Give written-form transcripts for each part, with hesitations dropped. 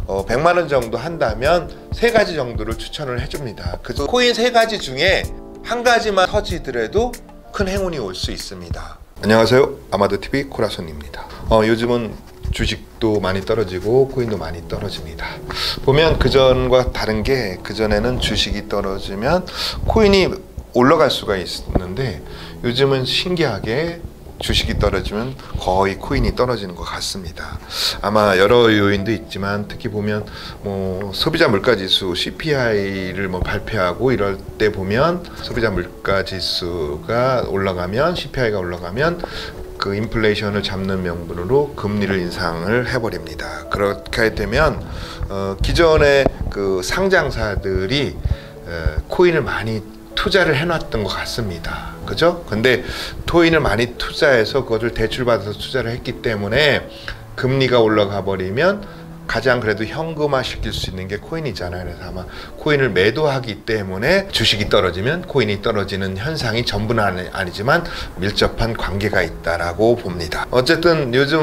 100만 원 정도 한다면 3가지 정도를 추천을 해줍니다. 그 코인 3가지 중에 한 가지만 터지더라도 큰 행운이 올 수 있습니다. 안녕하세요, 아마도TV 코라손입니다. 요즘은 주식도 많이 떨어지고 코인도 많이 떨어집니다. 보면 그전과 다른 게, 그전에는 주식이 떨어지면 코인이 올라갈 수가 있는데 요즘은 신기하게 주식이 떨어지면 거의 코인이 떨어지는 것 같습니다. 아마 여러 요인도 있지만 특히 보면 소비자 물가 지수 CPI를 발표하고 이럴 때 보면 소비자 물가 지수가 올라가면, CPI가 올라가면 그 인플레이션을 잡는 명분으로 금리를 인상을 해버립니다. 그렇게 되면 기존의 그 상장사들이 코인을 많이 투자를 해놨던 것 같습니다. 그죠? 근데 코인을 많이 투자해서 그것을 대출받아서 투자를 했기 때문에 금리가 올라가 버리면 가장 그래도 현금화 시킬 수 있는 게 코인이잖아요. 그래서 아마 코인을 매도하기 때문에 주식이 떨어지면 코인이 떨어지는 현상이 전부는 아니지만 밀접한 관계가 있다라고 봅니다. 어쨌든 요즘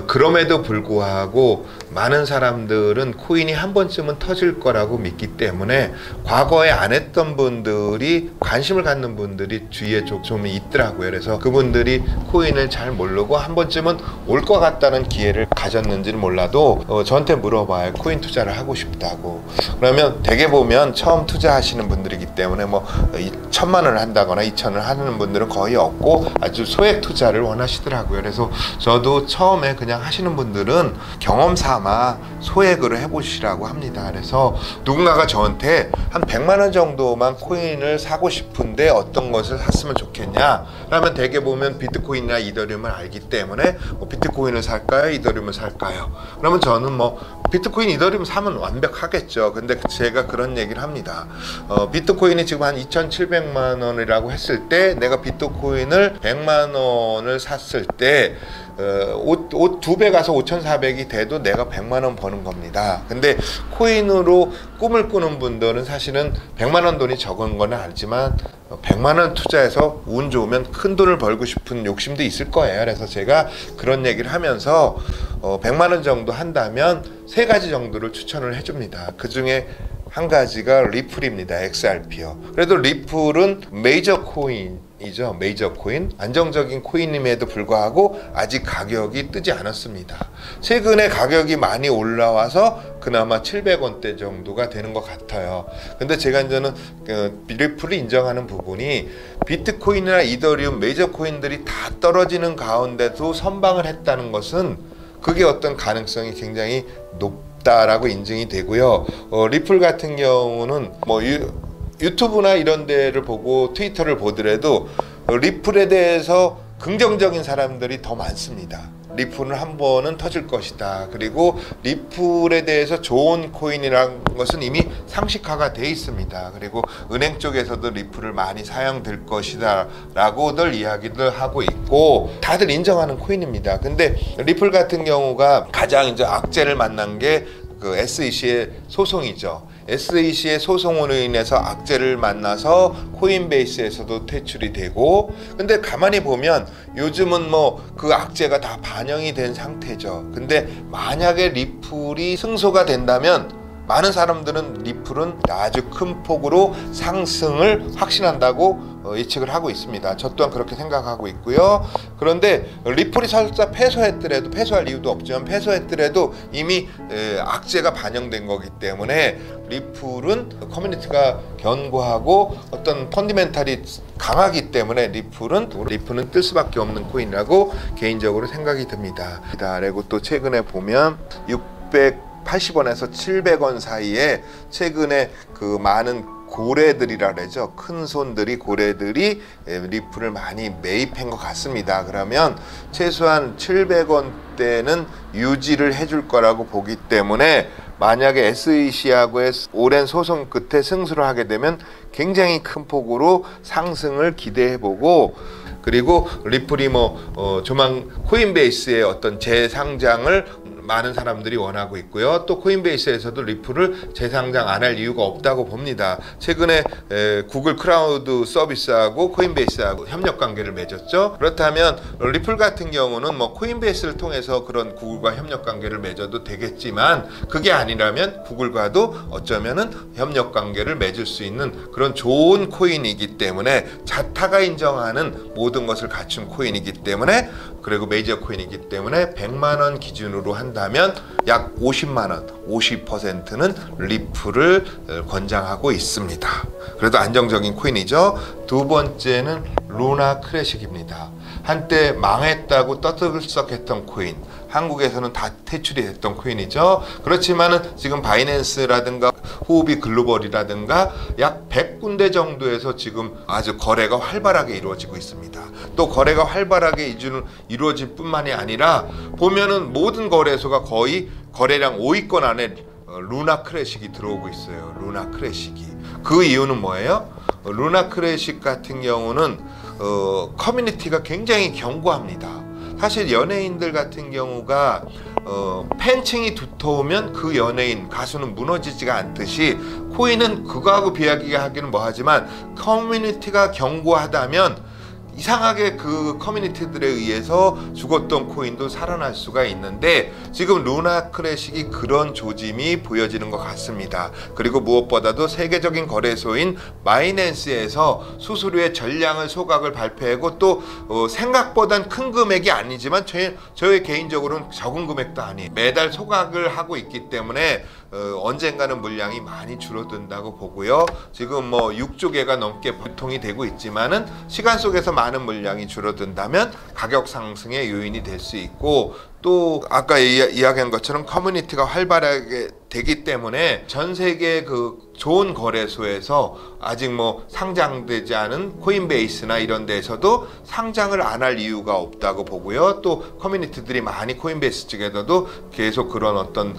그럼에도 불구하고 많은 사람들은 코인이 한 번쯤은 터질 거라고 믿기 때문에 과거에 안 했던 분들이, 관심을 갖는 분들이 주위에 좀 있더라고요. 그래서 그분들이 코인을 잘 모르고 한 번쯤은 올 것 같다는 기회를 가졌는지는 몰라도 저한테 물어봐요. 코인 투자를 하고 싶다고. 그러면 대개 보면 처음 투자하시는 분들이기 때문에 1,000만 원을 한다거나 2,000원을 하는 분들은 거의 없고 아주 소액 투자를 원하시더라고요. 그래서 저도 처음에 그냥 하시는 분들은 경험 삼아 소액으로 해보시라고 합니다. 그래서 누군가가 저한테 한 100만 원 정도만 코인을 사고 싶은데 어떤 것을 샀으면 좋겠냐? 그러면 대개 보면 비트코인이나 이더리움을 알기 때문에 비트코인을 살까요? 이더리움을 살까요? 그러면 저는 비트코인, 이더리움 사면 완벽하겠죠. 근데 제가 그런 얘기를 합니다. 비트코인이 지금 한 2,700만 원이라고 했을 때 내가 비트코인을 100만 원을 샀을 때 옷 2배 가서 5,400이 돼도 내가 100만 원 버는 겁니다. 근데 코인으로 꿈을 꾸는 분들은 사실은 100만 원 돈이 적은 건 알지만 100만 원 투자해서 운 좋으면 큰 돈을 벌고 싶은 욕심도 있을 거예요. 그래서 제가 그런 얘기를 하면서 100만 원 정도 한다면 3가지 정도를 추천을 해줍니다. 그 중에 한 가지가 리플입니다. XRP요. 그래도 리플은 메이저 코인이죠. 메이저 코인, 안정적인 코인임에도 불구하고 아직 가격이 뜨지 않았습니다. 최근에 가격이 많이 올라와서 그나마 700원대 정도가 되는 것 같아요. 근데 제가 이제는 리플을 인정하는 부분이 비트코인이나 이더리움, 메이저 코인들이 다 떨어지는 가운데도 선방을 했다는 것은 그게 어떤 가능성이 굉장히 높다라고 인증이 되고요. 리플 같은 경우는 유튜브나 이런 데를 보고 트위터를 보더라도 리플에 대해서 긍정적인 사람들이 더 많습니다. 리플은 한 번은 터질 것이다. 그리고 리플에 대해서 좋은 코인이라는 것은 이미 상식화가 돼 있습니다. 그리고 은행 쪽에서도 리플을 많이 사용될 것이다 라고들 이야기들 하고 있고 다들 인정하는 코인입니다. 근데 리플 같은 경우가 가장 이제 악재를 만난 게 그 SEC의 소송이죠. SEC의 소송으로 인해서 악재를 만나서 코인베이스에서도 퇴출이 되고, 근데 가만히 보면 요즘은 그 악재가 다 반영이 된 상태죠. 근데 만약에 리플이 승소가 된다면 많은 사람들은 리플은 아주 큰 폭으로 상승을 확신한다고 예측을 하고 있습니다. 저 또한 그렇게 생각하고 있고요. 그런데 리플이 설사 패소했더라도, 패소할 이유도 없지만 패소했더라도 이미 악재가 반영된 거기 때문에 리플은 커뮤니티가 견고하고 어떤 펀디멘탈이 강하기 때문에 리플은 뜰 수밖에 없는 코인이라고 개인적으로 생각이 듭니다. 그리고 또 최근에 보면 680원에서 700원 사이에 최근에 그 많은 고래들이라 그러죠. 큰 손들이, 고래들이 리플을 많이 매입한 것 같습니다. 그러면 최소한 700원대는 유지를 해줄 거라고 보기 때문에 만약에 SEC하고의 오랜 소송 끝에 승소를 하게 되면 굉장히 큰 폭으로 상승을 기대해보고, 그리고 리플이 조만 코인베이스의 어떤 재상장을 많은 사람들이 원하고 있고요. 또 코인베이스에서도 리플을 재상장 안 할 이유가 없다고 봅니다. 최근에 구글 클라우드 서비스하고 코인베이스하고 협력 관계를 맺었죠. 그렇다면 리플 같은 경우는 뭐 코인베이스를 통해서 그런 구글과 협력 관계를 맺어도 되겠지만, 그게 아니라면 구글과도 어쩌면은 협력 관계를 맺을 수 있는 그런 좋은 코인이기 때문에, 자타가 인정하는 모든 것을 갖춘 코인이기 때문에, 그리고 메이저 코인이기 때문에 100만 원 기준으로 한다면 약 50만 원, 50%는 리플을 권장하고 있습니다. 그래도 안정적인 코인이죠. 두 번째는 루나 클래식입니다. 한때 망했다고 떠들썩했던 코인, 한국에서는 다 퇴출이 됐던 코인이죠. 그렇지만은 지금 바이낸스라든가 후오비 글로벌이라든가 약 100군데 정도에서 지금 아주 거래가 활발하게 이루어지고 있습니다. 또 거래가 활발하게 이루어질 뿐만이 아니라 보면은 모든 거래소가 거의 거래량 5위권 안에 루나 클래식이 들어오고 있어요. 루나 클래식이. 그 이유는 뭐예요? 루나 클래식 같은 경우는 커뮤니티가 굉장히 견고합니다. 사실 연예인들 같은 경우가 팬층이 두터우면 그 연예인, 가수는 무너지지가 않듯이, 코인은 그거하고 비교하기는 뭐하지만 커뮤니티가 견고하다면 이상하게 그 커뮤니티들에 의해서 죽었던 코인도 살아날 수가 있는데, 지금 루나 클래식이 그런 조짐이 보여지는 것 같습니다. 그리고 무엇보다도 세계적인 거래소인 바이낸스에서 수수료의 전량을 소각을 발표하고, 또 생각보단 큰 금액이 아니지만 저의 개인적으로는 적은 금액도 아니에요. 매달 소각을 하고 있기 때문에 언젠가는 물량이 많이 줄어든다고 보고요. 지금 뭐 6조 개가 넘게 유통이 되고 있지만은 시간 속에서 많은 물량이 줄어든다면 가격 상승의 요인이 될 수 있고, 또 아까 이야기한 것처럼 커뮤니티가 활발하게 되기 때문에 전 세계 그 좋은 거래소에서 아직 뭐 상장되지 않은 코인베이스나 이런 데에서도 상장을 안 할 이유가 없다고 보고요. 또 커뮤니티들이 많이 코인베이스 측에서도 계속 그런 어떤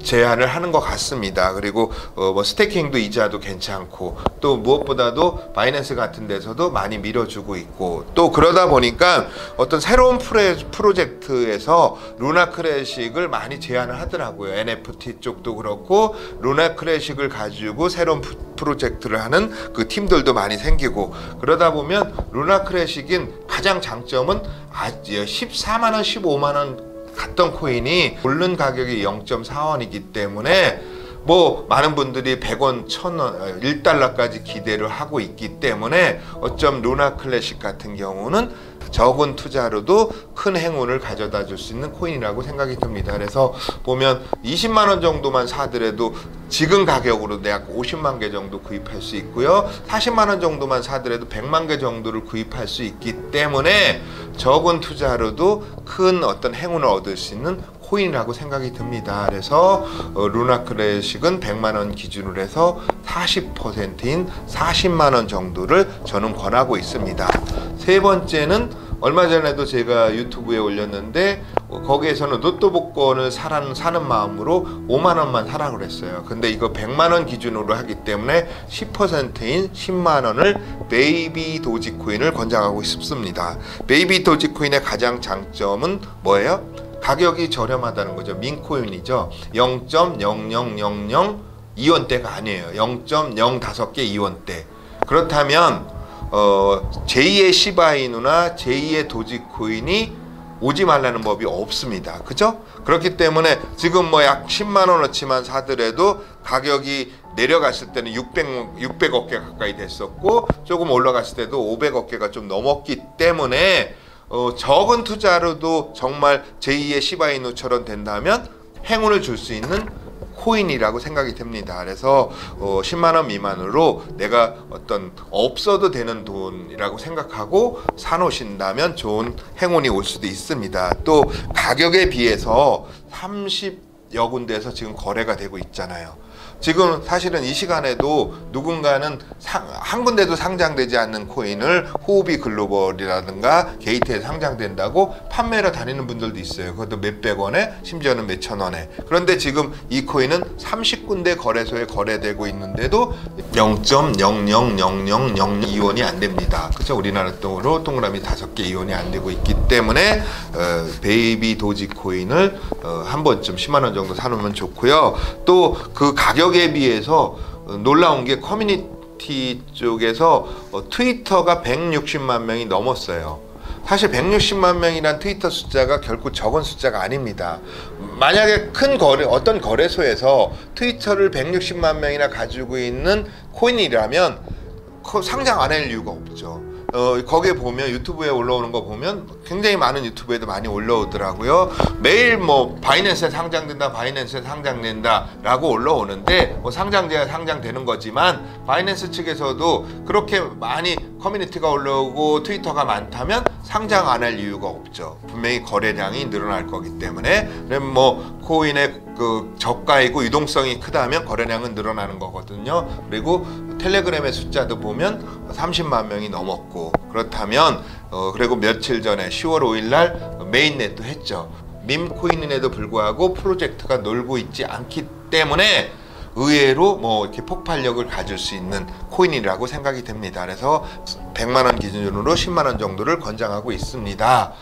제안을 하는 것 같습니다. 그리고 뭐 스테이킹도 이자도 괜찮고, 또 무엇보다도 바이낸스 같은 데서도 많이 밀어주고 있고, 또 그러다 보니까 어떤 새로운 프로젝트에서 루나 클래식을 많이 제안을 하더라고요. NFT 쪽도 그렇고 루나 클래식을 가지고 새로운 프로젝트를 하는 그 팀들도 많이 생기고, 그러다 보면 루나 클래식인 가장 장점은 14만원, 15만원 갔던 코인이 오른 가격이 0.4원이기 때문에 뭐 많은 분들이 100원, 1000원, 1달러까지 기대를 하고 있기 때문에 어쩜 루나 클래식 같은 경우는 적은 투자로도 큰 행운을 가져다 줄 수 있는 코인이라고 생각이 듭니다. 그래서 보면 20만 원 정도만 사더라도 지금 가격으로 약 50만 개 정도 구입할 수 있고요. 40만 원 정도만 사더라도 100만 개 정도를 구입할 수 있기 때문에 적은 투자로도 큰 어떤 행운을 얻을 수 있는 코인이라고 생각이 듭니다. 그래서 루나 클래식은 100만 원 기준으로 해서 40%인 40만 원 정도를 저는 권하고 있습니다. 세 번째는 얼마 전에도 제가 유튜브에 올렸는데, 거기에서는 로또 복권을 사는 마음으로 5만 원만 사라고 그랬어요. 근데 이거 100만 원 기준으로 하기 때문에 10%인 10만 원을 베이비 도지코인을 권장하고 싶습니다. 베이비 도지코인의 가장 장점은 뭐예요? 가격이 저렴하다는 거죠. 민코인이죠. 0.0000 이원대가 아니에요. 0.05개 이원대. 그렇다면 제2의 시바이누나 제2의 도지코인이 오지 말라는 법이 없습니다. 그죠? 그렇기 때문에 지금 뭐 약 10만 원어치만 사더라도 가격이 내려갔을 때는 600억 개 가까이 됐었고, 조금 올라갔을 때도 500억 개가 좀 넘었기 때문에 적은 투자로도 정말 제2의 시바이누처럼 된다면 행운을 줄 수 있는 코인이라고 생각이 됩니다. 그래서 10만 원 미만으로 내가 어떤 없어도 되는 돈이라고 생각하고 사놓으신다면 좋은 행운이 올 수도 있습니다. 또 가격에 비해서 30 여 군데에서 지금 거래가 되고 있잖아요. 지금 사실은 이 시간에도 누군가는 한 군데도 상장되지 않는 코인을 호흡이 글로벌이라든가 게이트에 상장된다고 판매를 다니는 분들도 있어요. 그것도 몇백 원에 심지어는 몇천 원에. 그런데 지금 이 코인은 30군데 거래소에 거래되고 있는데도 0.000002원이 안 됩니다. 그렇죠? 우리나라 돈으로 동그라미 5개 이원이 안 되고 있기 때문에 베이비 도지 코인을 한 번쯤 10만 원 정도 사놓으면 좋고요. 또 그 가격에 비해서 놀라운 게 커뮤니티 쪽에서 트위터가 160만 명이 넘었어요. 사실 160만 명이란 트위터 숫자가 결코 적은 숫자가 아닙니다. 만약에 큰 어떤 거래소에서 트위터를 160만 명이나 가지고 있는 코인이라면 상장 안 할 이유가 없죠. 거기에 보면 유튜브에 올라오는 거 보면 굉장히 많은 유튜브에도 많이 올라오더라고요. 매일 뭐 바이낸스에 상장된다, 바이낸스에 상장된다 라고 올라오는데 뭐 상장돼야 상장되는 거지만 바이낸스 측에서도 그렇게 많이 커뮤니티가 올라오고 트위터가 많다면 상장 안 할 이유가 없죠. 분명히 거래량이 늘어날 거기 때문에. 뭐 코인의 그 저가이고 유동성이 크다면 거래량은 늘어나는 거거든요. 그리고 텔레그램의 숫자도 보면 30만 명이 넘었고, 그렇다면 그리고 며칠 전에 10월 5일 날 메인넷도 했죠. 밈코인임에도 불구하고 프로젝트가 놀고 있지 않기 때문에 의외로 뭐 이렇게 폭발력을 가질 수 있는 코인이라고 생각이 됩니다. 그래서 100만 원 기준으로 10만 원 정도를 권장하고 있습니다.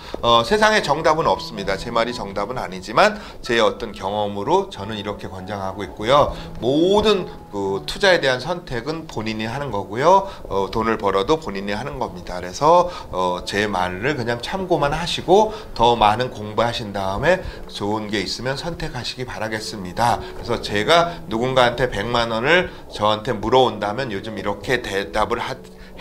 세상에 정답은 없습니다. 제 말이 정답은 아니지만 제 어떤 경험으로 저는 이렇게 권장하고 있고요. 모든 그 투자에 대한 선택은 본인이 하는 거고요. 돈을 벌어도 본인이 하는 겁니다. 그래서 제 말을 그냥 참고만 하시고 더 많은 공부하신 다음에 좋은 게 있으면 선택하시기 바라겠습니다. 그래서 제가 누군가한테 100만 원을 저한테 물어온다면 요즘 이렇게 대답을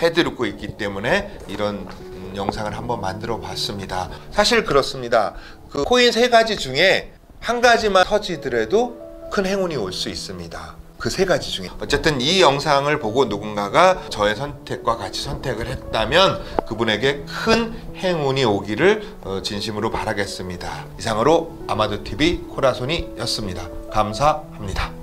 해드리고 있기 때문에 이런 영상을 한번 만들어 봤습니다. 사실 그렇습니다. 그 코인 3가지 중에 한 가지만 터지더라도 큰 행운이 올 수 있습니다. 그 3가지 중에. 어쨌든 이 영상을 보고 누군가가 저의 선택과 같이 선택을 했다면 그분에게 큰 행운이 오기를 진심으로 바라겠습니다. 이상으로 아마도TV 코라소니였습니다. 감사합니다.